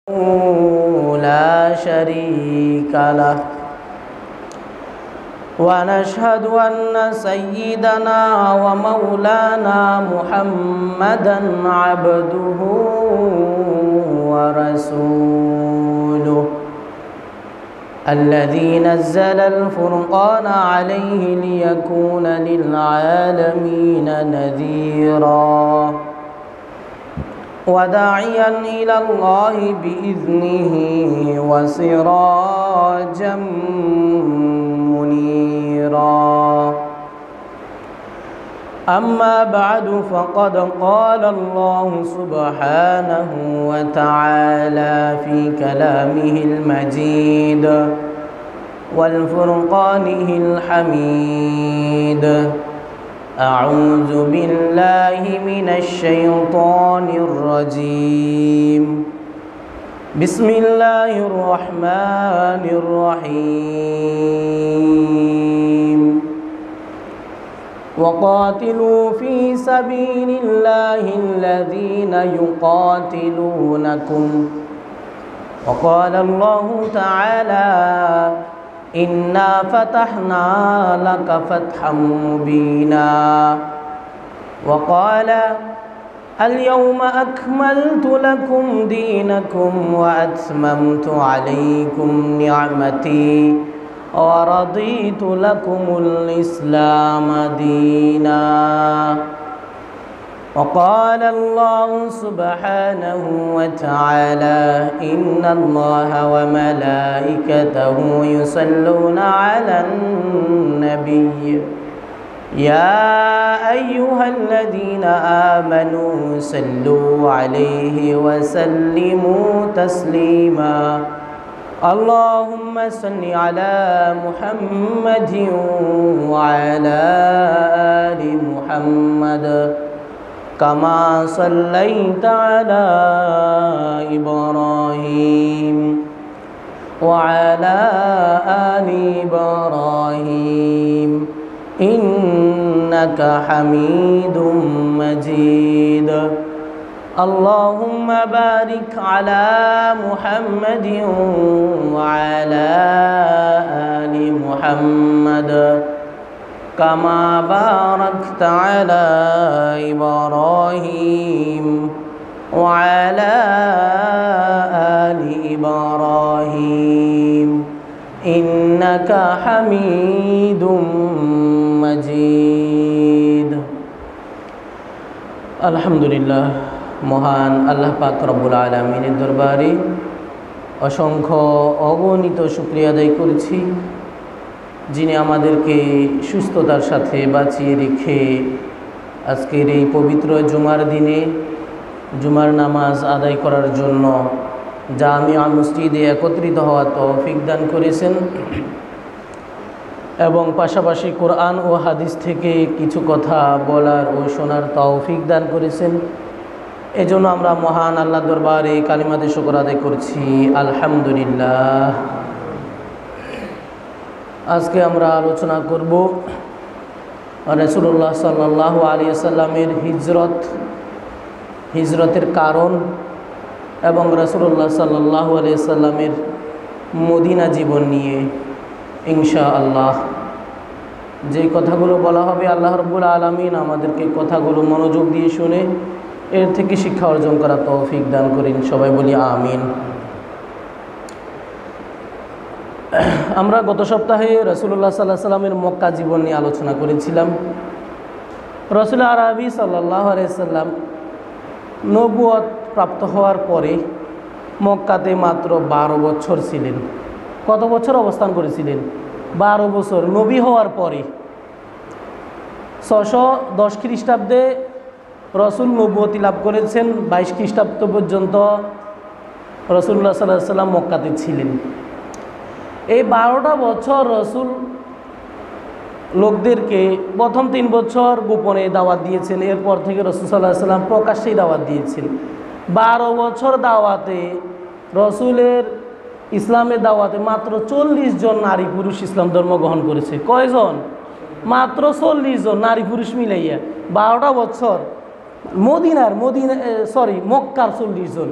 لا شريك له ونشهد أن سيدنا ومولانا محمدا عبده ورسوله الذي نزل الفرقان عليه ليكون للعالمين نذيرا وداعيا إلى الله بإذنه وسراجا منيرا أما بعد فقد قال الله سبحانه وتعالى في كلامه المجيد والفرقانه الحميد أعوذ بالله من الشيطان الرجيم بسم الله الرحمن الرحيم وقاتلوا في سبيل الله الذين يقاتلونكم وقال الله تعالى إنا فتحنا لك فتحا مبينا وقال اليوم أكملت لكم دينكم وأتممت عليكم نعمتي ورضيت لكم الإسلام دينا وقال الله سبحانه وتعالى إن الله وملائكته يصلون على النبي يا أيها الذين آمنوا صلوا عليه وسلموا تسليما اللهم صل على محمد وعلى آل محمد كما صليت على إبراهيم وعلى آل إبراهيم إنك حميد مجيد اللهم بارك على محمد وعلى آل محمد كما باركت على إبراهيم وعلى آل إبراهيم إنك حميد مجيد الحمد لله মহান আল্লাহ পাক রব্বুল আলামিনের দরবারে অসংখ্য অগণিত শুকরিয়া আদায় করছি যিনি আমাদেরকে সুস্থতার সাথে বাঁচিয়ে রেখে আজকের এই পবিত্র জুমার দিনে জুমার নামাজ আদায় করার জন্য জামিয়া মসজিদে একত্রিত হওয়ার তৌফিক দান করেছেন এবং পাশাপাশি কোরআন ও হাদিস থেকে কিছু কথা বলার ও শোনার তৌফিক দান করেছেন। এজন্য আমরা মহান আল্লাহর দরবারে কালিমাতে শুকর আদায় করছি আলহামদুলিল্লাহ। আজকে আমরা আলোচনা করব রাসূলুল্লাহ সাল্লাল্লাহু আলাইহি ওয়াসাল্লামের হিজরতের কারণ এবং রাসূলুল্লাহ সাল্লাল্লাহু আলাইহি ওয়াসাল্লামের মদিনা জীবন নিয়ে ইনশাআল্লাহ। যে কথাগুলো বলা হবে আল্লাহ রাব্বুল আলামিন আমাদেরকে কথাগুলো মনোযোগ দিয়ে শুনে এর থেকে শিক্ষা অর্জন করার তৌফিক দান করেন, সবাই বলি আমিন। আমরা গত সপ্তাহে রাসূলুল্লাহ সাল্লাল্লাহু আলাইহি ওয়াসাল্লামের মক্কা জীবন নিয়ে আলোচনা করেছিলাম। রাসূল আরবি সাল্লাল্লাহু আলাইহি ওয়াসাল্লাম নবুয়ত প্রাপ্ত হওয়ার পরে মক্কাতে মাত্র 12 বছর ছিলেন। কত বছর অবস্থান করেছিলেন? 12 বছর। নবী হওয়ার পরে 610 খ্রিস্টাব্দে রসুল নবুয়তি লাভ করেছেন। 22 খ্রিস্টাব্দ পর্যন্ত রাসূলুল্লাহ সাল্লাল্লাহু আলাইহি ওয়াসাল্লাম মক্কাতে ছিলেন। এই 12টা বছর রসুল লোকদেরকে প্রথম 3 বছর গোপনে দাওয়াত দিয়েছেন, এরপর থেকে রাসূল সাল্লাল্লাহু আলাইহি ওয়াসাল্লাম প্রকাশ্যেই দাওয়াত দিয়েছেন। 12 বছর দাওয়াতে রসুলের ইসলামের দাওয়াতে মাত্র 40 জন নারী পুরুষ ইসলাম ধর্ম গ্রহণ করেছে। কয়জন? মাত্র 40 জন নারী পুরুষ মিলাইয়া 12টা বছর। মক্কার 40 জন।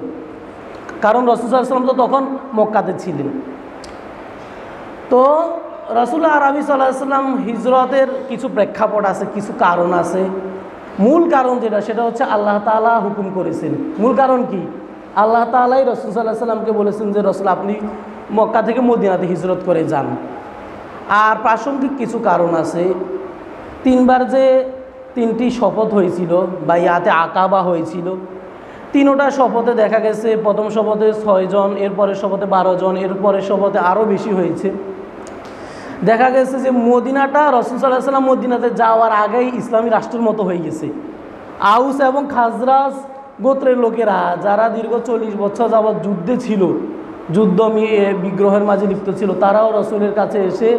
কারণ রাসূল সাল্লাল্লাহু আলাইহি ওয়াসাল্লাম তো তখন মক্কাতে ছিলেন। তো রাসূল আরবি সাল্লাল্লাহু আলাইহি ওয়াসাল্লাম হিজরতের কিছু প্রেক্ষাপট আছে, কিছু কারণ আছে। মূল কারণ যেটা, সেটা হচ্ছে আল্লাহ তাআলা হুকুম করেছেন। মূল কারণ কি? আল্লাহ তাআলাই রাসূল সাল্লাল্লাহু আলাইহি ওয়াসাল্লামকে বলেছেন যে রাসূল আপনি মক্কা থেকে মদিনাতে হিজরত করে যান। আর প্রাসঙ্গিক কিছু কারণ আছে। 3বার যে 3টি শপথ হয়েছিল বা ইয়াতে আকাবা হয়েছিল, 3টা শপথে দেখা গেছে প্রথম শপথে 6 জন, এরপরের শপথে 12 জন, এরপরের শপথে আরও বেশি হয়েছে। দেখা গেছে যে মদিনাটা রাসূল সাল্লাল্লাহু আলাইহি ওয়াসাল্লাম মদিনাতে যাওয়ার আগেই ইসলামী রাষ্ট্রের মতো হয়ে গেছে। আউস এবং খাজরাজ গোত্রের লোকেরা যারা দীর্ঘ 40 বছর যাবৎ যুদ্ধে ছিল, যুদ্ধ বিগ্রহের মাঝে লিপ্ত ছিল, তারাও রাসূলের কাছে এসে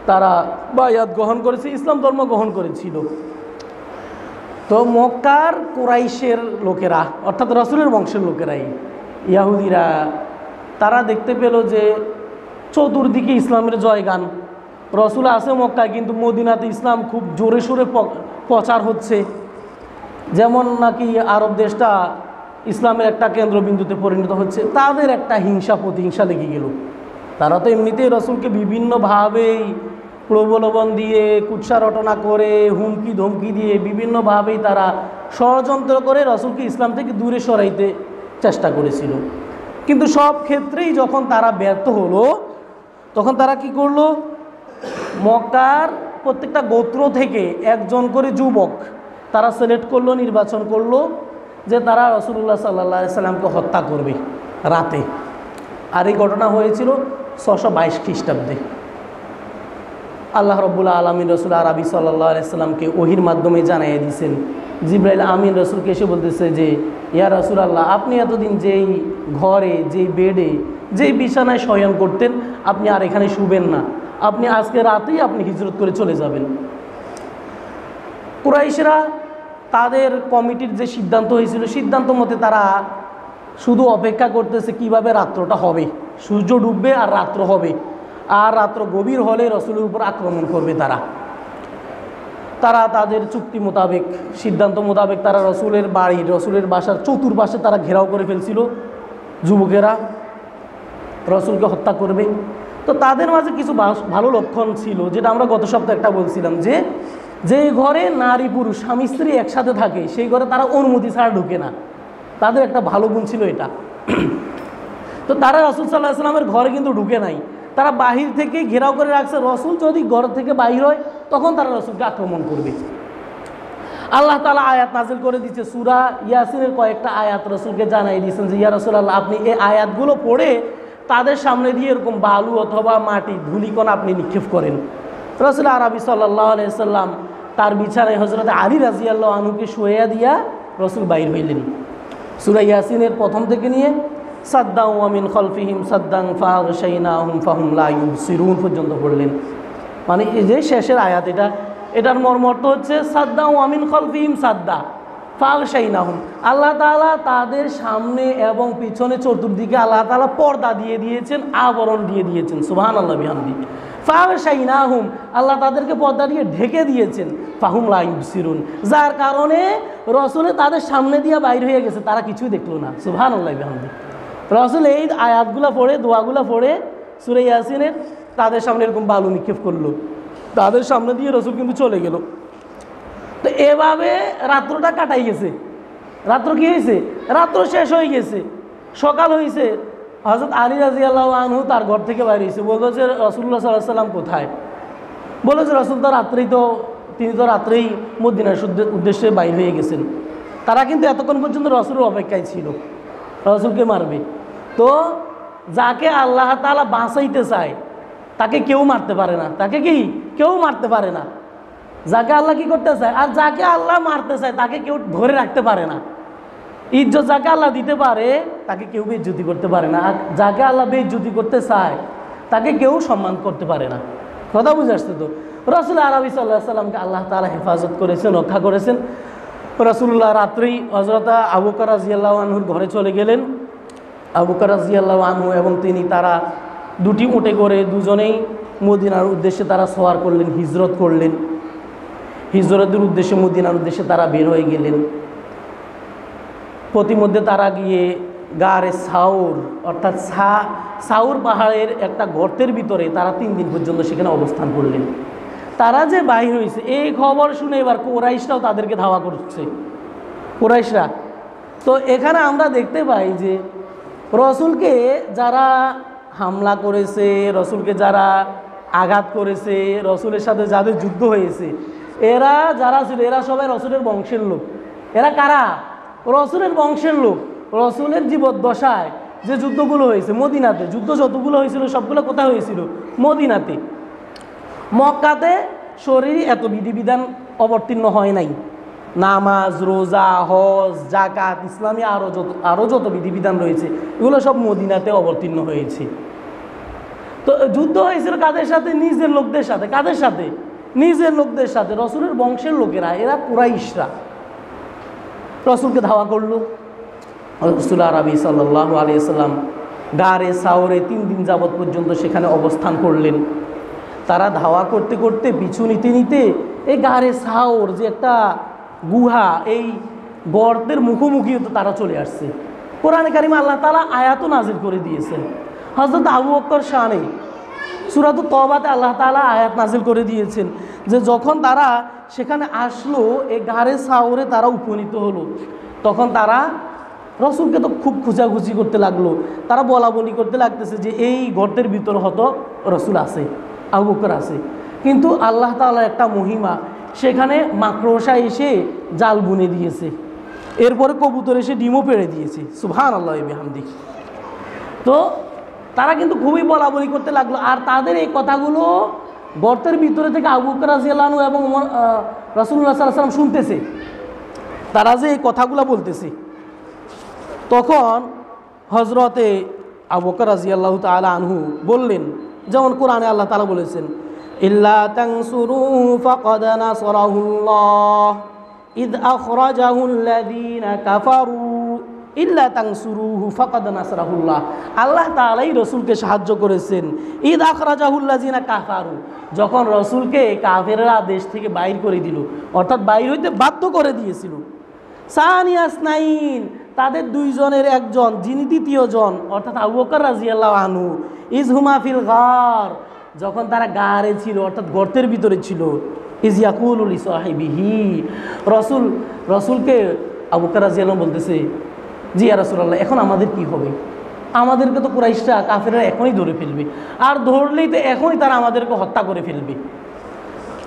তারা বায়াত গ্রহণ করেছে, ইসলাম ধর্ম গ্রহণ করেছিল। তো মক্কার কুরাইশের লোকেরা, অর্থাৎ রাসূলের বংশের লোকেরাই, ইয়াহুদিরা, তারা দেখতে পেল যে চতুর্দিকে ইসলামের জয়গান। রাসূল আছে মক্কায়, কিন্তু মদিনাতে ইসলাম খুব জোরে সোরে প্রচার হচ্ছে। যেমন নাকি আরব দেশটা ইসলামের একটা কেন্দ্রবিন্দুতে পরিণত হচ্ছে। তাদের একটা প্রতিহিংসা লেগে গেল। তারা তো এমনিতেই রাসূলকে বিভিন্নভাবেই প্রলোভন দিয়ে, কুৎসা রটনা করে, হুমকি ধমকি দিয়ে বিভিন্নভাবেই তারা ষড়যন্ত্র করে রাসূলকে ইসলাম থেকে দূরে সরাইতে চেষ্টা করেছিল। কিন্তু সব ক্ষেত্রেই যখন তারা ব্যর্থ হলো, তখন তারা কি করলো? মক্কার প্রত্যেকটা গোত্র থেকে একজন করে যুবক তারা সিলেক্ট করলো, নির্বাচন করলো যে তারা রাসূলুল্লাহ সাল্লাল্লাহু আলাইহি সাল্লামকে হত্যা করবে রাতে। আর এই ঘটনা হয়েছিল 622 খ্রিস্টাব্দে। আল্লাহ রাব্বুল আলামিন রাসূল আরবি সাল্লাল্লাহু আলাইহি সাল্লামকে ওহির মাধ্যমে জানিয়ে দিয়েছেন। জিবরাইল আমিন রাসূলকে এসে বলতেছে যে ইয়া রাসূলুল্লাহ, আপনি এতদিন যেই ঘরে, যেই বেডে, যেই বিছানায় শয়ন করতেন, আপনি আর এখানে শুবেন না, আপনি আজকে রাতেই আপনি হিজরত করে চলে যাবেন। কুরাইশরা তাদের কমিটির যে সিদ্ধান্ত হয়েছিল, সিদ্ধান্ত মতে তারা শুধু অপেক্ষা করতেছে কিভাবে রাত্রটা হবে। সূর্য ডুববে আর রাত্র হবে, আর রাত্র গভীর হলে রাসূলের উপর আক্রমণ করবে তারা। তাদের চুক্তি মোতাবেক, সিদ্ধান্ত মোতাবেক তারা রাসূলের বাড়ি, রাসূলের বাসার চতুর্পাশে তারা ঘেরাও করে ফেলছিল। যুবকেরা রাসূলকে হত্যা করবে। তো তাদের মাঝে কিছু ভালো লক্ষণ ছিল, যেটা আমরা গত সপ্তাহে একটা বলছিলাম, যে ঘরে নারী পুরুষ স্বামী স্ত্রী একসাথে থাকে, সেই ঘরে তারা অনুমতি ছাড়া ঢুকে না। তাদের একটা ভালো গুণ ছিল এটা। তো তারা রাসূল সাল্লাল্লাহু আলাইহি ওয়াসাল্লামের ঘরে কিন্তু ঢুকে নাই, তারা বাহির থেকে ঘেরাও করে রাখছে। রাসূল যদি ঘর থেকে বাহির হয়, তখন তারা রাসূলকে আক্রমণ করবে। আল্লাহ তাআলা আয়াত নাযিল করে দিয়েছে, সূরা ইয়াসিনের কয়েকটা আয়াত রাসূলকে জানাই দিয়েছেন যে ইয়া রাসূলুল্লাহ, আপনি এই আয়াতগুলো পড়ে তাদের সামনে দিয়ে এরকম বালু অথবা মাটি, ধূলিকণা আপনি নিক্ষেপ করেন। রাসূল আরবি সাল্লাল্লাহু আলাইহি সাল্লাম তার বিছানায় হযরত আলী রাদিয়াল্লাহু আনহুকে শুয়াইয়া দিয়া রাসূল বাইর হইলেন। সূরা ইয়াসিনের প্রথম থেকে নিয়ে সাদ্দাউ ওয়া মিন খালফিহিম সাদ্দান ফাগশাইনাহুম ফাহুম লা ইউবসিরুন পর্যন্ত পড়লেন। মানে এই যে শেষের আয়াত, এটার মর্মর্থ হচ্ছে সাদ্দাউ ওয়া মিন খালফিহিম সাদ্দা ফাগশাইনাহুম, আল্লাহ তাআলা তাদের সামনে এবং পিছনে চতুর্দিকে আল্লাহ তাআলা পর্দা দিয়ে দিয়েছেন, আবরণ দিয়ে দিয়েছেন। সুবহানাল্লাহ বিহামদি। ফাগশাইনাহুম, আল্লাহ তাদেরকে পর্দা দিয়ে ঢেকে দিয়েছেন। ফাহুম লা ইউবসিরুন, যার কারণে রাসূল তাদের সামনে দিয়ে বাইর হয়ে গেছে, তারা কিছুই দেখলো না। সুবহানাল্লাহ বিহামদি। রাসূল এই আয়াতগুলো পড়ে, দোয়াগুলো পড়ে সূরা ইয়াসিনের তাদের সামনে এরকম বালু নিক্ষেপ করলো, তাদের সামনে দিয়ে রাসূল কিন্তু চলে গেল। তো এভাবে রাত্রটা কাটাই গেছে। রাত্র কি হয়েছে? রাত্র শেষ হয়ে গেছে, সকাল হয়েছে। হযরত আলী রাদিয়াল্লাহু আনহু তার ঘর থেকে বাইরে হয়েছে, বললো যে রাসূলুল্লাহ সাল্লাল্লাহু আলাইহি ওয়াসাল্লাম কোথায়? বললো যে রাসূল তো তিনি তো রাত্রেই মদিনার উদ্দেশ্যে বাইর হয়ে গেছেন। তারা কিন্তু এতক্ষণ পর্যন্ত রাসূলের অপেক্ষায় ছিল, রাসূলকে মারবে। তো যাকে আল্লাহ তাআলা বাঁচাইতে চায় তাকে কেউ মারতে পারে না, কেউ মারতে পারে না। যাকে আল্লাহ কি করতে চায়, আর যাকে আল্লাহ মারতে চায় তাকে কেউ ধরে রাখতে পারে না। ইজ্জত যাকে আল্লাহ দিতে পারে তাকে কেউ বেইজ্জতি করতে পারে না, আর যাকে আল্লাহ বেইজ্জতি করতে চায় তাকে কেউ সম্মান করতে পারে না। কথা বুঝে আসছে তো? রাসূল আরবি সাল্লাল্লাহু আলাইহি সাল্লামকে আল্লাহ তাআলা হেফাজত করেছেন, রক্ষা করেছেন। রাসূলুল্লাহ রাত্রেই হযরত আবু বকর রাদিয়াল্লাহু আনহুর ঘরে চলে গেলেন। আবু বকর রাদিয়াল্লাহু আনহু এবং তারা দুটি উটে করে দুজনেই মদিনার উদ্দেশ্যে তারা সওয়ার করলেন, হিজরত করলেন। হিজরতের উদ্দেশ্যে, মদিনার উদ্দেশ্যে তারা বের হয়ে গেলেন। প্রতিমধ্যে তারা গিয়ে গারে সাউর অর্থাৎ সাউর পাহাড়ের একটা গর্তের ভিতরে তারা 3 দিন পর্যন্ত সেখানে অবস্থান করলেন। তারা যে বাইর হয়েছে এই খবর শুনে এবার কুরাইশরাও তাদেরকে ধাওয়া করছে, কুরাইশরা। তো এখানে আমরা দেখতে পাই যে রসুলকে যারা হামলা করেছে, রসুলকে যারা আঘাত করেছে, রসুলের সাথে যাদের যুদ্ধ হয়েছে, এরা যারা ছিল এরা সবাই রসুলের বংশের লোক। এরা কারা? রসুলের বংশের লোক। রসুলের জীবদ্দশায় যে যুদ্ধগুলো হয়েছে মদিনাতে, যুদ্ধ যতগুলো হয়েছিল সবগুলো কোথায় হয়েছিল? মদিনাতে। মক্কাতে শরীরে এত বিধিবিধান অবতীর্ণ হয় নাই। নামাজ, রোজা, হজ, জাকাত, ইসলামী আরও যত বিধিবিধান রয়েছে এগুলো সব মদিনাতে অবতীর্ণ হয়েছে। তো যুদ্ধ হয়েছিল কাদের সাথে? নিজের লোকদের সাথে। কাদের সাথে? নিজের লোকদের সাথে। রসুলের বংশের লোকেরা, এরা কুরাইশরা রসুলকে ধাওয়া করলো। রসুল আরবি সাল্লাল্লাহু আলাইহি সাল্লাম গারে সাওরে 3 দিন যাবৎ পর্যন্ত সেখানে অবস্থান করলেন। তারা ধাওয়া করতে করতে পিছু নিতে নিতে এই গারে সাওর যে একটা গুহা, এই গর্তের মুখোমুখি তারা চলে আসছে। কোরআনে কারিমে আল্লাহ তাআলা আয়াতও নাজিল করে দিয়েছেন। হযরত আবু বকর শানে সূরাত তওবাতে আল্লাহ তাআলা আয়াত নাজিল করে দিয়েছেন যে যখন তারা সেখানে আসলো, এই গারে সাওরে তারা উপনীত হলো, তখন তারা রসুলকে তো খুব খুঁজাখুঁজি করতে লাগলো। তারা বলা বলি করতে লাগতেছে যে এই গর্তের ভিতর হয়তো রসুল আছে, আবু বকর আছে। কিন্তু আল্লাহ তাআলার একটা মহিমা, সেখানে মাকড়সা এসে জাল বুনে দিয়েছে, এরপরে কবুতর এসে ডিমও পেড়ে দিয়েছে। সুবহানাল্লাহি ওয়া বিহামদিহি। তো তারা কিন্তু খুবই বলা বলি করতে লাগলো। আর তাদের এই কথাগুলো গর্তের ভিতরে থেকে আবু বকর রাদিয়াল্লাহু আনহু এবং রাসূলুল্লাহ সাল্লাল্লাহু আলাইহি ওয়াসাল্লাম শুনতেছে, তারা যে এই কথাগুলো বলতেছে। তখন হজরতে আবু বকর রাদিয়াল্লাহু তাআলা আনহু বললেন, যেমন কোরআনে আল্লাহ তাআলা বলেছেন, ইল্লা তানসুরুহু ফাকাদ নাসরাহুল্লাহ ইদ আখরাজাহুল্লাযীনা কাফারু ইল্লা তানসুরুহু ফাকাদ নাসরাহুল্লাহ। আল্লাহ তাআলাই রসুলকে সাহায্য করেছেন। ইদ আখরাজাহুল্লাযীনা কাফারু, যখন রসুলকে কাফেররা দেশ থেকে বাইর করে দিল, অর্থাৎ বাইর হইতে বাধ্য করে দিয়েছিল। সানিয়া ইসনাইন, তাদের 2 জনের একজন, যিনি 3য় জন, অর্থাৎ আবু বকর রাদিয়াল্লাহু আনহু, ইজ হুমা ফিল গার, যখন তারা গারে ছিল অর্থাৎ গর্তের ভিতরে ছিল, ইজ ইয়াকুলু লিসাহিবিহি, রসুলকে আবু বকর রাদিয়াল্লাহু বলতেছে, জি ইয়া রাসূলুল্লাহ, এখন আমাদের কি হবে? আমাদেরকে তো কুরাইশরা কাফেররা এখনই ধরে ফেলবে, আর ধরলেই তো এখনই তারা আমাদেরকে হত্যা করে ফেলবে।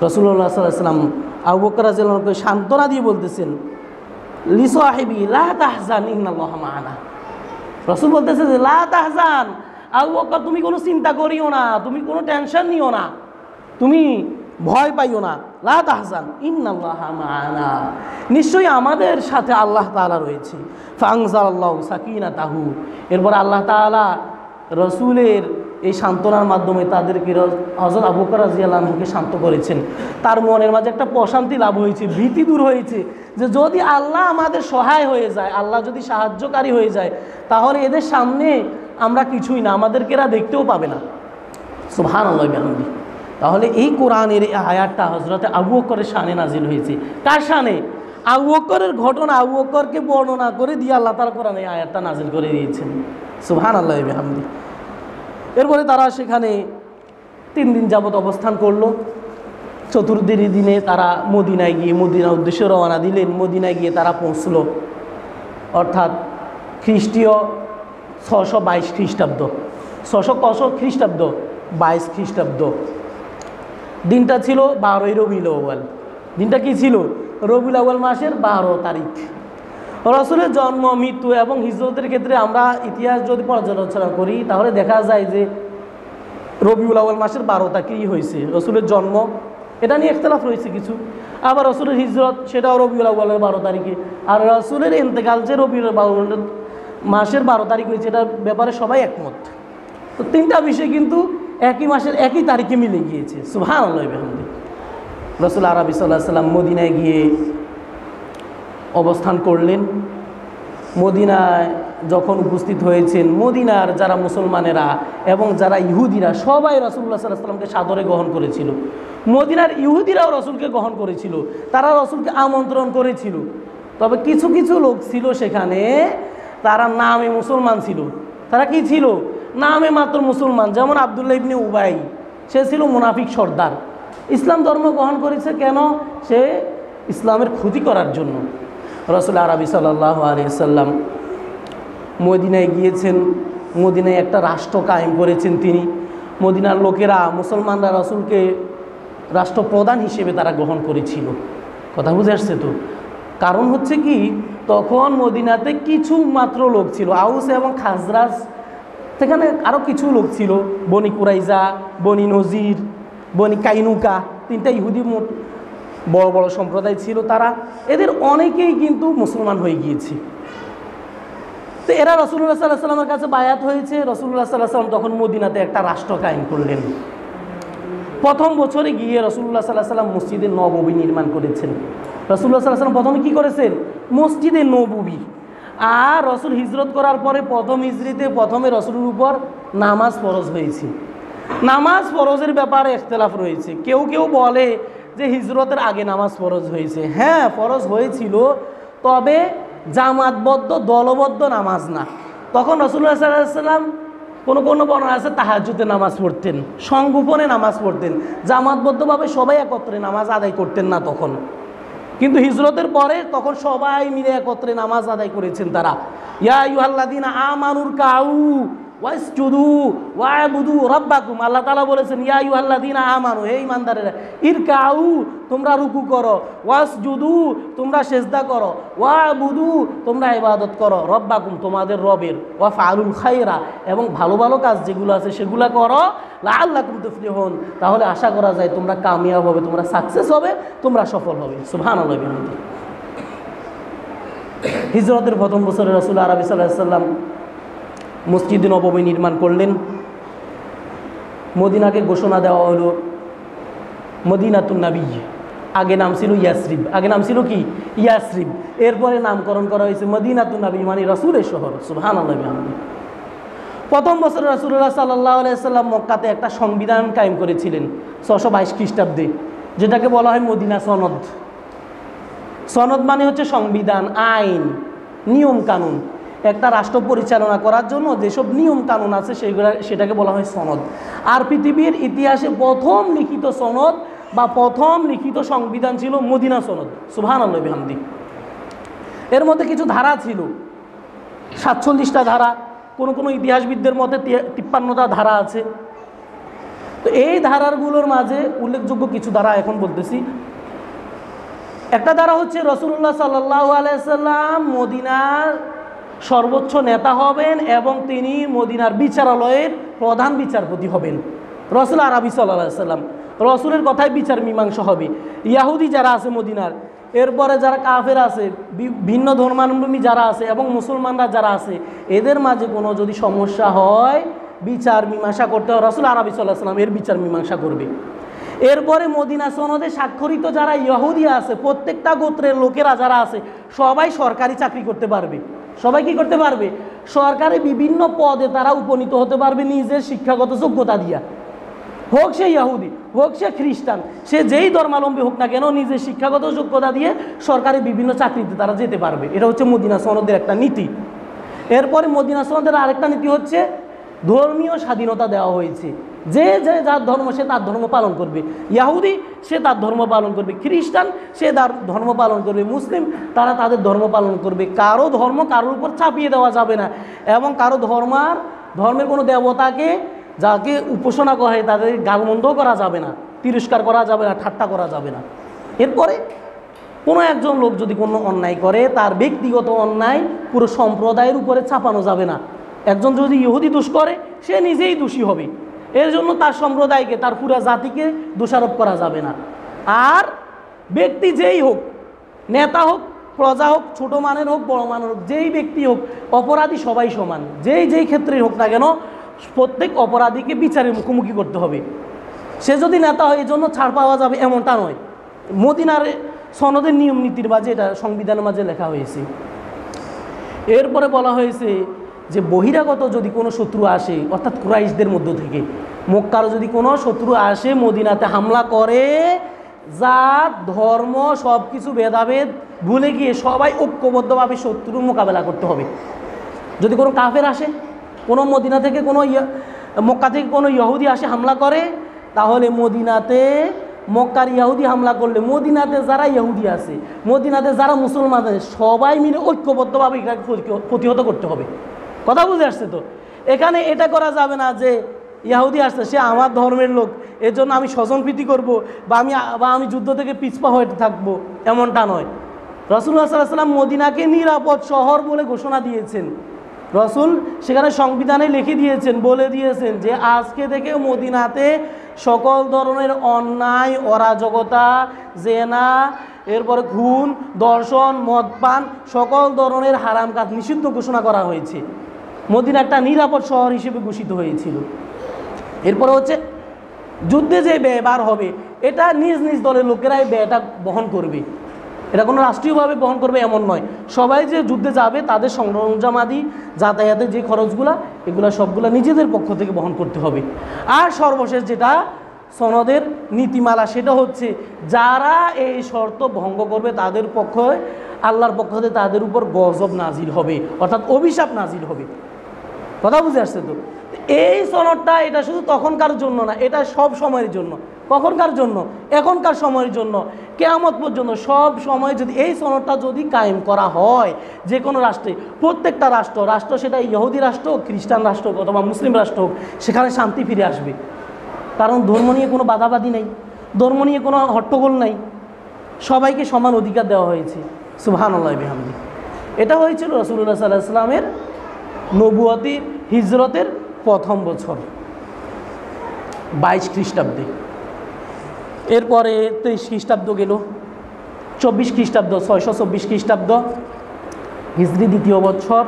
রাসূলুল্লাহ সাল্লাল্লাহু আলাইহি ওয়াসাল্লাম আবু বকর রাদিয়াল্লাহুকে সান্ত্বনা দিয়ে বলতেছেন, লিসাহিবি লা তাহজান ইন্নাল্লাহা মা'ানা। রাসূল বলতেছে যে লা তাহজান, আবু বকর তুমি কোনো চিন্তা করিও না, তুমি কোনো টেনশন নিও না, তুমি ভয় পাইও না। লা তাহজান ইন্নাল্লাহা মা'ানা, নিশ্চয়ই আমাদের সাথে আল্লাহ তাআলা রয়েছে। ফাআনজালাল্লাহু সাকিনাতাহু, এরপর আল্লাহ তাআলা রসুলের এই সান্ত্বনার মাধ্যমে তাদেরকে, হযরত আবু বকর রাদিয়াল্লাহু আনহুকে শান্ত করেছেন। তার মনের মাঝে একটা প্রশান্তি লাভ হয়েছে, ভীতি দূর হয়েছে, যে যদি আল্লাহ আমাদের সহায় হয়ে যায়, আল্লাহ যদি সাহায্যকারী হয়ে যায়, তাহলে এদের সামনে আমরা কিছুই না, আমাদেরকে এরা দেখতেও পাবে না। সুবহানাল্লাহি ওয়া বিহামদিহি। তাহলে এই কোরআনের এই আয়াতটা হযরতে আবু বকরের শানে নাজিল হয়েছে। কার শানে? আবু বকরের ঘটনা, আবু বকরকে বর্ণনা করে দিয়ে আল্লাহ তাআলা কোরআনে এই আয়াতটা নাজিল করে দিয়েছেন। সুবহানাল্লাহি ওয়া বিহামদিহি। এরপরে তারা সেখানে 3 দিন যাবত অবস্থান করলো। 4th দিনে তারা মদিনায় গিয়ে, মদিনার উদ্দেশ্যে রওনা দিলেন। মদিনায় গিয়ে তারা পৌঁছলো, অর্থাৎ খ্রিস্টীয় 622 খ্রিস্টাব্দ, 600 খ্রিস্টাব্দ, 22 খ্রিস্টাব্দ। দিনটা ছিল 12ই রবিউল আউয়াল। দিনটা কি ছিল? রবিউল আউয়াল মাসের 12 তারিখ। রসুলের জন্ম, মৃত্যু এবং হিজরতের ক্ষেত্রে আমরা ইতিহাস যদি পর্যালোচনা করি, তাহলে দেখা যায় যে রবিউল আউয়াল মাসের 12 তারিখেই হয়েছে রসুলের জন্ম। এটা নিয়ে ইখতিলাফ রয়েছে কিছু। আবার রসুলের হিজরত, সেটাও রবিউল আউয়ালের 12 তারিখে। আর রসুলের ইন্তেকাল যে রবিউল আউয়াল মাসের 12 তারিখ হয়েছে, এটার ব্যাপারে সবাই একমত। তো 3টা বিষয় কিন্তু একই মাসের একই তারিখে মিলে গিয়েছে। সুবহানাল্লাহি ওয়া বিহামদিহি। রাসূল আরবি সাল্লাল্লাহু আলাইহি সাল্লাম মদিনায় গিয়ে অবস্থান করলেন। মদিনায় যখন উপস্থিত হয়েছেন, মদিনার যারা মুসলমানেরা এবং যারা ইহুদিরা সবাই রাসূলুল্লাহ সাল্লাল্লাহু আলাইহি ওয়াসাল্লামকে সাদরে গ্রহণ করেছিল। মদিনার ইহুদিরাও রসুলকে গ্রহণ করেছিল, তারা রসুলকে আমন্ত্রণ করেছিল। তবে কিছু কিছু লোক ছিল সেখানে তারা নামে মুসলমান ছিল। তারা কি ছিল? নামে মাত্র মুসলমান। যেমন আব্দুল্লাহ ইবনে উবাই, সে ছিল মুনাফিক সর্দার। ইসলাম ধর্ম গ্রহণ করেছে কেন? সে ইসলামের ক্ষতি করার জন্য। রাসূল আরবি সাল্লাল্লাহু আলাইহি সাল্লাম মদিনায় গিয়েছেন, মদিনায় একটা রাষ্ট্র কায়েম করেছেন তিনি। মদিনার লোকেরা, মুসলমানরা রাসূলকে রাষ্ট্রপ্রধান হিসেবে তারা গ্রহণ করেছিল। কথা বুঝে আসছে তো? কারণ হচ্ছে কি, তখন মদিনাতে কিছু মাত্র লোক ছিল, আউস এবং খাজরাজ, সেখানে আরও কিছু লোক ছিল, বনি কুরাইজা, বনি নজির, বনি কাইনুকা, তিনটা ইহুদি বড় বড় সম্প্রদায় ছিল। তারা, এদের অনেকেই কিন্তু মুসলমান হয়ে গিয়েছে। তো এরা রাসূলুল্লাহ সাল্লাল্লাহু আলাইহি ওয়াসাল্লামের কাছে বায়াত হয়েছে। রাসূলুল্লাহ সাল্লাল্লাহু আলাইহি ওয়াসাল্লাম তখন মদিনাতে একটা রাষ্ট্র কায়েম করলেন। প্রথম বছরে গিয়ে রাসূলুল্লাহ সাল্লাল্লাহু আলাইহি ওয়াসাল্লাম মসজিদে নববী নির্মাণ করেছেন। রাসূলুল্লাহ সাল্লাল্লাহু আলাইহি ওয়াসাল্লাম প্রথমে কী করেছেন? মসজিদে নববী। আর রাসূল হিজরত করার পরে প্রথম হিজরিতে প্রথমে রাসূলের উপর নামাজ ফরজ হয়েছে। নামাজ ফরজের ব্যাপারে ইখতিলাফ রয়েছে। কেউ কেউ বলে যে হিজরতের আগে নামাজ ফরজ হয়েছে। হ্যাঁ, ফরজ হয়েছিল, তবে জামাতবদ্ধ দলবদ্ধ নামাজ না। তখন রাসূলুল্লাহ সাল্লাল্লাহু আলাইহি ওয়াসাল্লাম কোনো কোনো বর্ণনা আছে তাহাজ্জুদে নামাজ পড়তেন, সংগোপনে নামাজ পড়তেন, জামাতবদ্ধভাবে সবাই একত্রে নামাজ আদায় করতেন না তখন। কিন্তু হিজরতের পরে তখন সবাই মিলে একত্রে নামাজ আদায় করেছেন তারা। ইয়া আইয়ুহাল্লাযীনা আমানুর কাউ ওয়াসজুদু ওয়া'বুদু রাব্বাকুম। আল্লাহ তাআলা বলেছেন, ইয়া আইয়ুহাল্লাযীনা আমানু, হে ঈমানদারেরা, ইরকাউ, তোমরা রুকু করো, ওয়াসজুদু, তোমরা সিজদা করো, ওয়া'বুদু, তোমরা ইবাদত করো, রাব্বাকুম, তোমাদের রবের, ওয়াফআলুল খায়রা, এবং ভালো ভালো কাজ যেগুলো আছে সেগুলো করো, লাআল্লাকুম তুফলিহুন, তাহলে আশা করা যায় তোমরা কামিয়াব হবে, তোমরা সাকসেস হবে, তোমরা সফল হবে। সুবহানাল্লাহ। হিজরতের প্রথম বছরে রাসূল আরবি সাল্লাল্লাহু আলাইহি ওয়াসাল্লাম মসজিদে নববী নির্মাণ করলেন। মদিনাকে ঘোষণা দেওয়া হলো মদিনাতুন নবী। আগে নাম ছিল ইয়াসরিব। আগে নাম ছিল কি? ইয়াসরিব। এরপরে নামকরণ করা হয়েছে মদিনাতুন নবী, মানে রাসূলের শহর। সুবহানাল্লাহ। প্রথম বছরে রাসূলুল্লাহ সাল্লাল্লাহু আলাইহি ওয়াসাল্লাম মক্কাতে একটা সংবিধান কায়েম করেছিলেন 622 খ্রিস্টাব্দে, যেটাকে বলা হয় মদিনা সনদ। সনদ মানে হচ্ছে সংবিধান, আইন, নিয়ম কানুন। একটা রাষ্ট্র পরিচালনা করার জন্য যেসব নিয়ম কানুন আছে সেটাকে বলা হয় সনদ। আর পৃথিবীর ইতিহাসে প্রথম লিখিত সনদ বা প্রথম লিখিত সংবিধান ছিল মদিনা সনদ। সুবহানাল্লাহ বিহামদি। এর মধ্যে কিছু ধারা ছিল, 47টা ধারা, কোনো কোনো ইতিহাসবিদদের মতে 53টা ধারা আছে। তো এই ধারাগুলোর মাঝে উল্লেখযোগ্য কিছু ধারা এখন বলতেছি। একটা ধারা হচ্ছে রাসূলুল্লাহ সাল্লাল্লাহু আলাইহি ওয়াসাল্লাম মদিনার সর্বোচ্চ নেতা হবেন এবং তিনি মদিনার বিচারালয়ের প্রধান বিচারপতি হবেন। রাসূল আরবি সাল্লাল্লাহু আলাইহি ওয়াসাল্লাম, রাসূলের কথায় বিচার মীমাংসা হবে। ইহুদি যারা আছে মদিনার, এরপরে যারা কাফের আছে, ভিন্ন ধর্মাবলম্বী যারা আছে এবং মুসলমানরা যারা আছে, এদের মাঝে কোনো যদি সমস্যা হয় বিচার মীমাংসা করতে হয়, রাসূল আরবি সাল্লাল্লাহু আলাইহি ওয়াসাল্লাম এর বিচার মীমাংসা করবে। এরপরে মদিনা সনদে স্বাক্ষরিত যারা ইহুদি আছে, প্রত্যেকটা গোত্রের লোকেরা যারা আছে, সবাই সরকারি চাকরি করতে পারবে। সবাই কি করতে পারবে? সরকারি বিভিন্ন পদে তারা উপনীত হতে পারবে নিজের শিক্ষাগত যোগ্যতা দিয়া। হোক সে ইহুদি, হোক সে খ্রিস্টান, সে যেই ধর্মাবলম্বী হোক না কেন, নিজের শিক্ষাগত যোগ্যতা দিয়ে সরকারি বিভিন্ন চাকরিতে তারা যেতে পারবে। এটা হচ্ছে মদিনা সনদের একটা নীতি। এরপরে মদিনা সনদের আরেকটা নীতি হচ্ছে ধর্মীয় স্বাধীনতা দেওয়া হয়েছে। যে যে যার ধর্ম সে তার ধর্ম পালন করবে। ইহুদি সে তার ধর্ম পালন করবে, খ্রিস্টান সে তার ধর্ম পালন করবে, মুসলিম তারা তাদের ধর্ম পালন করবে। কারো ধর্ম কারোর উপর চাপিয়ে দেওয়া যাবে না, এবং কারো ধর্মের কোনো দেবতাকে যাকে উপাসনা করা হয় তাদের গালমন্দও করা যাবে না, তিরস্কার করা যাবে না, ঠাট্টা করা যাবে না। এরপরে কোনো একজন লোক যদি কোনো অন্যায় করে, তার ব্যক্তিগত অন্যায় পুরো সম্প্রদায়ের উপরে চাপানো যাবে না। একজন যদি ইহুদি দোষ করে, সে নিজেই দোষী হবে, এর জন্য তার সম্প্রদায়কে, তার পুরা জাতিকে দোষারোপ করা যাবে না। আর ব্যক্তি যেই হোক, নেতা হোক, প্রজা হোক, ছোট মানের হোক, বড় মানের হোক, যেই ব্যক্তি হোক, অপরাধী সবাই সমান। যেই ক্ষেত্রেই হোক না কেন, প্রত্যেক অপরাধীকে বিচারের মুখোমুখি করতে হবে। সে যদি নেতা হয় এই জন্য ছাড় পাওয়া যাবে এমনটা নয়। মদিনার সনদের নিয়ম নীতির মাঝে, এটা সংবিধানের মাঝে লেখা হয়েছে। এরপরে বলা হয়েছে যে বহিরাগত যদি কোনো শত্রু আসে, অর্থাৎ কুরাইশদের মধ্য থেকে মক্কার যদি কোনো শত্রু আসে মদিনাতে হামলা করে, জাত ধর্ম সব কিছু ভেদাভেদ ভুলে গিয়ে সবাই ঐক্যবদ্ধভাবে শত্রুর মোকাবেলা করতে হবে। যদি কোনো কাফের আসে, কোনো মদিনা থেকে কোনো মক্কা থেকে কোনো ইহুদি আসে হামলা করে, তাহলে মদিনাতে মক্কার ইহুদি হামলা করলে মদিনাতে যারা ইহুদি আছে, মদিনাতে যারা মুসলমান আছে, সবাই মিলে ঐক্যবদ্ধভাবে এটাকে প্রতিহত করতে হবে। কথা বুঝে আসছে তো? এখানে এটা করা যাবে না যে ইহুদি আসছে, সে আমার ধর্মের লোক, এর জন্য আমি স্বজনপ্রীতি করবো বা আমি যুদ্ধ থেকে পিছপা হয়ে থাকবো, এমনটা নয়। রাসূলুল্লাহ সাল্লাল্লাহু আলাইহি ওয়াসাল্লাম মদিনাকে নিরাপদ শহর বলে ঘোষণা দিয়েছেন। রাসূল সেখানে সংবিধানে লিখে দিয়েছেন, বলে দিয়েছেন যে আজকে থেকে মদিনাতে সকল ধরনের অন্যায়, অরাজকতা, জেনা, এরপরে খুন, দর্শন, মদপান, সকল ধরনের হারাম কাজ নিষিদ্ধ ঘোষণা করা হয়েছে। মদিনা একটা নিরাপদ শহর হিসেবে ঘোষিত হয়েছিল। এরপরে হচ্ছে যুদ্ধে যে ব্যয় হবে, এটা নিজ নিজ দলের লোকেরাই ব্যয়টা বহন করবে, এটা কোনো রাষ্ট্রীয়ভাবে বহন করবে এমন নয়। সবাই যে যুদ্ধে যাবে তাদের সরঞ্জামাদি, যাতায়াতের যে খরচগুলো, এগুলো সবগুলো নিজেদের পক্ষ থেকে বহন করতে হবে। আর সর্বশেষ যেটা সনদের নীতিমালা, সেটা হচ্ছে যারা এই শর্ত ভঙ্গ করবে তাদের পক্ষে আল্লাহর পক্ষ থেকে তাদের উপর গজব নাজিল হবে, অর্থাৎ অভিশাপ নাজিল হবে। কথা বুঝে আসছে তো? এই সনদটা এটা শুধু তখনকার জন্য না, এটা সব সময়ের জন্য। কখনকার জন্য? এখনকার সময়ের জন্য, কিয়ামত পর্যন্ত সব সময় যদি এই সনদটা যদি কায়েম করা হয় যে কোনো রাষ্ট্রে, প্রত্যেকটা রাষ্ট্র সেটা ইহুদি রাষ্ট্র হোক, খ্রিস্টান রাষ্ট্র হোক অথবা মুসলিম রাষ্ট্র হোক, সেখানে শান্তি ফিরে আসবে। কারণ ধর্ম নিয়ে কোনো বাধাবাধি নেই, ধর্ম নিয়ে কোনো হট্টগোল নাই, সবাইকে সমান অধিকার দেওয়া হয়েছে। সুবহানাল্লাহ বিহামদি। এটা হয়েছিল রাসূলুল্লাহ সাল্লাল্লাহু আলাইহি ওয়াসাল্লামের নবুয়তি হিজরতের প্রথম বছর 22 খ্রিস্টাব্দে। এরপরে 23 খ্রিস্টাব্দ গেল, 24 খ্রিস্টাব্দ, 624 খ্রিস্টাব্দ, হিজরি দ্বিতীয় বছর,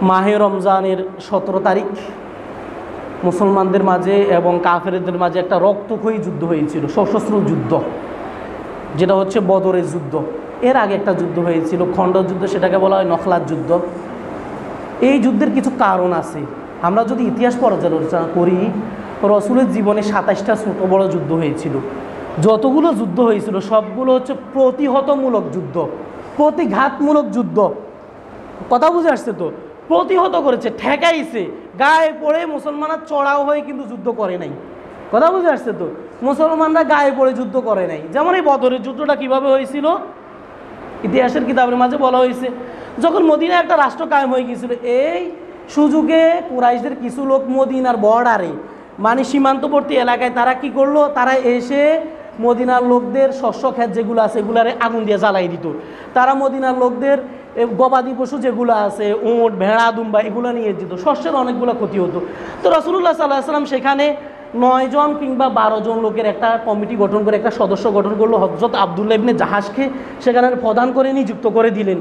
মাহে রমজানের 17 তারিখ মুসলমানদের মাঝে এবং কাফেরদের মাঝে একটা রক্তক্ষয়ী যুদ্ধ হয়েছিল, সশস্ত্র যুদ্ধ, যেটা হচ্ছে বদরের যুদ্ধ। এর আগে একটা যুদ্ধ হয়েছিল খণ্ডযুদ্ধ, সেটাকে বলা হয় নখলার যুদ্ধ। এই যুদ্ধের কিছু কারণ আছে। আমরা যদি ইতিহাস পর্যালোচনা করি, রাসূলের জীবনে 27টা ছোট বড় যুদ্ধ হয়েছিল। যতগুলো যুদ্ধ হয়েছিল সবগুলো হচ্ছে প্রতিহতমূলক যুদ্ধ, প্রতিঘাতমূলক যুদ্ধ। কথা বুঝে আসছে তো? প্রতিহত করেছে, ঠেকাইছে, গায়ে পড়ে মুসলমানরা চড়াও হয়ে কিন্তু যুদ্ধ করে নাই। কথা বুঝে আসছে তো? মুসলমানরা গায়ে পড়ে যুদ্ধ করে নাই। যেমন এই বদরের যুদ্ধটা কিভাবে হয়েছিল, ইতিহাসের কিতাবের মাঝে বলা হয়েছে, যখন মদিনায় একটা রাষ্ট্র কায়েম হয়ে গিয়েছিল, এই সুযোগে কুরাইশদের কিছু লোক মদিনার বর্ডারে, মানে সীমান্তবর্তী এলাকায় তারা কি করলো, তারা এসে মদিনার লোকদের শস্য ক্ষেত যেগুলো আছে এগুলারে আগুন দিয়ে জ্বালাই দিত। তারা মদিনার লোকদের গবাদি পশু যেগুলো আছে, উট, ভেড়া, দুম্বা, এগুলো নিয়ে যেত, শস্যের অনেকগুলো ক্ষতি হতো। তো রাসূলুল্লাহ সাল্লাল্লাহু আলাইহি ওয়াসাল্লাম সেখানে 9 জন কিংবা 12 জন লোকের একটা কমিটি গঠন করে, একটা সদস্য গঠন করলো। হযরত আব্দুল্লাহ ইবনে জাহাশকে সেখানে প্রধান করে নিযুক্ত করে দিলেন,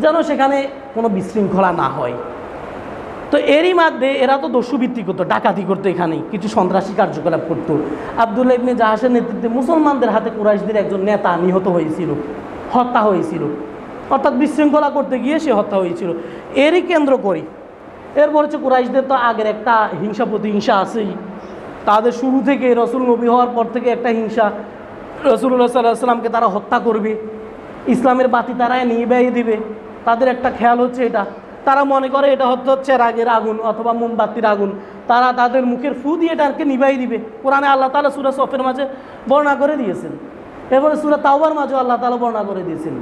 যেন সেখানে কোনো বিশৃঙ্খলা না হয়। তো এরই মধ্যে এরা তো দস্যুবৃত্তি করতো, ডাকাতি করতো, এখানেই কিছু সন্ত্রাসী কার্যকলাপ করতো। আব্দুল্লাহ ইবনে জাহাশের নেতৃত্বে মুসলমানদের হাতে কুরাইশদের একজন নেতা নিহত হয়েছিল, হত্যা হয়েছিল, অর্থাৎ বিশৃঙ্খলা করতে গিয়ে সে হত্যা হয়েছিল। এরই কেন্দ্র করি এরপর হচ্ছে কুরাইশদের তো আগের একটা হিংসা প্রতিহিংসা আছেই, তাদের শুরু থেকে রাসূল নবী হওয়ার পর থেকে একটা হিংসা। রাসূলুল্লাহ সাল্লাল্লাহু আলাইহি ওয়াসাল্লামকে তারা হত্যা করবে, ইসলামের বাতি তারা নিভিয়ে দিবে, তাদের একটা খেয়াল হচ্ছে এটা। তারা মনে করে এটা হচ্ছে রাগের আগুন অথবা মোমবাতির আগুন, তারা তাদের মুখের ফু দিয়ে এটাকে নিভাই দিবে। কোরআনে আল্লাহ তাআলা সূরা সফের মাঝে বর্ণনা করে দিয়েছেন, এরপরে সূরা তাওবার মাঝে আল্লাহ তাআলা বর্ণনা করে দিয়েছেন,